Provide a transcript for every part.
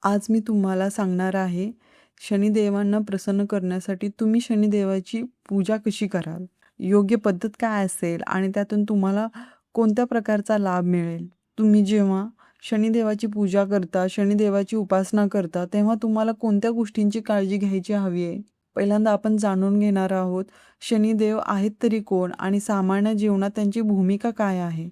आज मी तुम्हाला सांगणार आहे, शनिदेवांना प्रसन्न करण्यासाठी तुम्ही शनिदेवाची पूजा कशी कराल? योग्य पद्धत काय असेल आणि त्यातून तुम्हाला कोणत्या प्रकारचा लाभ मिळेल? तुम्ही जेव्हा शनिदेवाची पूजा करता, शनिदेवाची उपासना करता, तेव्हा तुम्हाला कोणत्या गोष्टींची काळजी घ्यायची हवी आहे? पहिल्यांदा आपण जाणून घेणार आहोत, शनिदेव आहेत तरी कोण आणि सामान्य जीवनात त्यांची भूमिका काय आहे?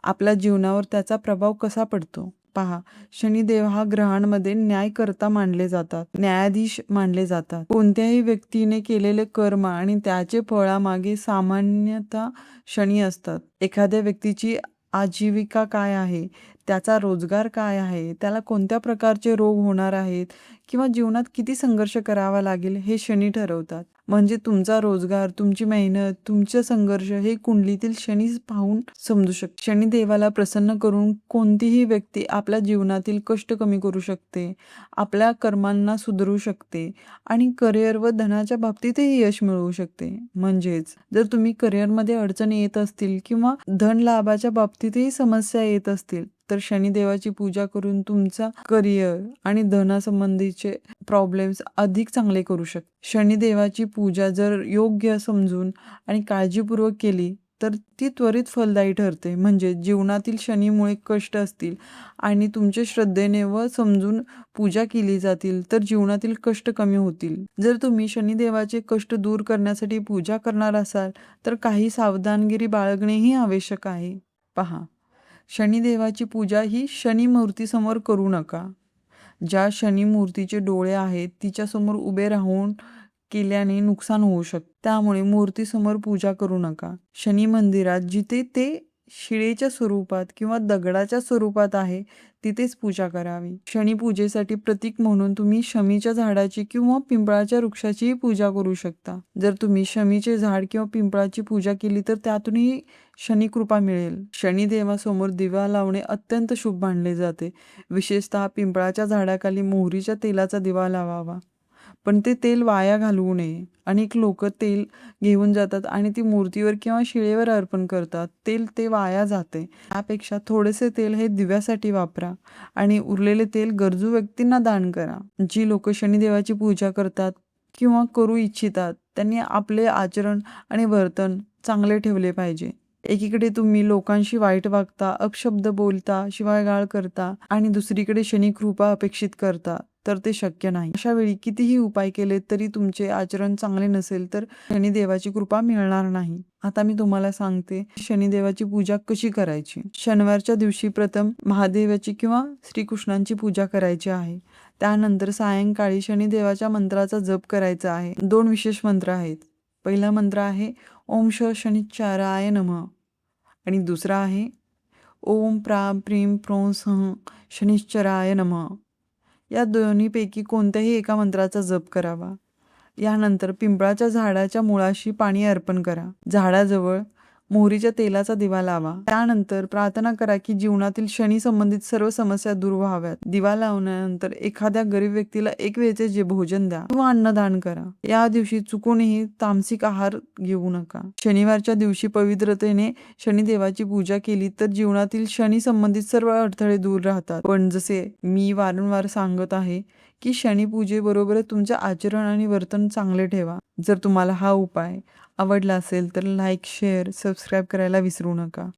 आपल्या जीवनावर त्याचा प्रभाव कसा पडतो? पहा, शनिदेव हा ग्रहांमध्ये न्यायकर्ता मानले जातात, न्यायाधीश मानले जातात. कोणत्याही व्यक्तीने केलेले कर्म आणि त्याचे फळामागे सामान्यतः शनी असतात. एखाद्या व्यक्तीची आजीविका काय आहे, त्याचा रोजगार काय आहे, त्याला कोणत्या प्रकारचे रोग होणार आहेत किंवा जीवनात किती संघर्ष करावा लागेल हे शनी ठरवतात. म्हणजे तुमचा रोजगार, तुमची मेहनत, तुमचे संघर्ष हे कुंडलीतील शनी पाहून समजू शकते. शनिदेवाला प्रसन्न करून कोणतीही व्यक्ती आपल्या जीवनातील कष्ट कमी करू शकते, आपल्या कर्मांना सुधारू शकते आणि करिअर व धनाच्या बाबतीतही यश मिळवू शकते. म्हणजेच जर तुम्ही करिअरमध्ये अडचणी येत असतील किंवा धन लाभाच्या बाबतीतही समस्या येत असतील तर शनिदेवाची पूजा करून तुमचा करिअर आणि धनासंबंधीचे प्रॉब्लेम्स अधिक चांगले करू शकता. शनिदेवाची पूजा जर योग्य समजून आणि काळजीपूर्वक केली तर ती त्वरित फलदायी ठरते. म्हणजे जीवनातील शनीमुळे कष्ट असतील आणि तुमच्या श्रद्धेने व समजून पूजा केली जातील तर जीवनातील कष्ट कमी होतील. जर तुम्ही शनिदेवाचे कष्ट दूर करण्यासाठी पूजा करणार असाल तर काही सावधानगिरी बाळगणेही आवश्यक आहे. पहा, शनिदेवाची पूजा ही शनी मूर्तीसमोर करू नका. ज्या शनी मूर्तीचे डोळे आहेत तिच्यासमोर उभे राहून केल्याने नुकसान होऊ शकते. त्यामुळे मूर्तीसमोर पूजा करू नका. शनी मंदिरात जिथे ते शिळेच्या स्वरूपात किंवा दगडाच्या स्वरूपात आहे तिथेच पूजा करावी. शनी पूजेसाठी प्रतीक म्हणून तुम्ही शमीच्या झाडाची किंवा पिंपळाच्या वृक्षाचीही पूजा करू शकता. जर तुम्ही शमीचे झाड किंवा पिंपळाची पूजा केली तर त्यातूनही शनी कृपा मिळेल. शनिदेवासमोर दिवा लावणे अत्यंत शुभ मानले जाते. विशेषतः पिंपळाच्या झाडाखाली मोहरीच्या तेलाचा दिवा लावावा. पण ते तेल वाया घालवू नये. अनेक लोक तेल घेऊन जातात आणि ती मूर्तीवर किंवा शिळेवर अर्पण करतात. तेल ते वाया जाते. त्यापेक्षा थोडेसे तेल हे दिव्यासाठी वापरा आणि उरलेले तेल गरजू व्यक्तींना दान करा. जी लोक शनिदेवाची पूजा करतात किंवा करू इच्छितात त्यांनी आपले आचरण आणि वर्तन चांगले ठेवले पाहिजे. एकीकडे तुम्ही लोकांशी वाईट वागता, अपशब्द बोलता, शिवागाळ करता आणि दुसरीकडे शनी कृपा अपेक्षित करता तर ते शक्य नाही. अशा वेळी कितीही उपाय केले तरी तुमचे आचरण चांगले नसेल तर शनिदेवाची कृपा मिळणार नाही. आता मी तुम्हाला सांगते शनिदेवाची पूजा कशी करायची. शनिवारच्या दिवशी प्रथम महादेवाची किंवा श्रीकृष्णांची पूजा करायची आहे. त्यानंतर सायंकाळी शनिदेवाच्या मंत्राचा जप करायचा आहे. 2 विशेष मंत्र आहेत. पहिला मंत्र आहे ओम शनिच्चाराय नमः आणि दुसरा आहे ओम प्रां प्रीं प्रों सं शनिश्चराय नमः. या दोन्हीपैकी कोणत्याही एका मंत्राचा जप करावा. यानंतर पिंपळाच्या झाडाच्या मुळाशी पाणी अर्पण करा. झाडाजवळ मोहरीच्या तेलाचा दिवा लावा. त्यानंतर प्रार्थना करा की जीवनातील शनी संबंधित सर्व समस्या दूर व्हाव्यात. दिवा लावल्यानंतर एखाद्या गरीब व्यक्तीला एक वेळचे जे भोजन द्या किंवा अन्नदान करा. या दिवशी चुकूनही तामसिक आहार घेऊ नका. शनिवारच्या दिवशी पवित्रतेने शनिदेवाची पूजा केली तर जीवनातील शनी संबंधित सर्व अडथळे दूर राहतात. पण जसे मी वारंवार सांगत आहे की शनिपूजेबरोबरच तुमचे आचरण आणि वर्तन चांगले ठेवा. जर तुम्हाला हा उपाय आवडला असेल तर लाईक, शेअर, सबस्क्राईब करायला विसरू नका.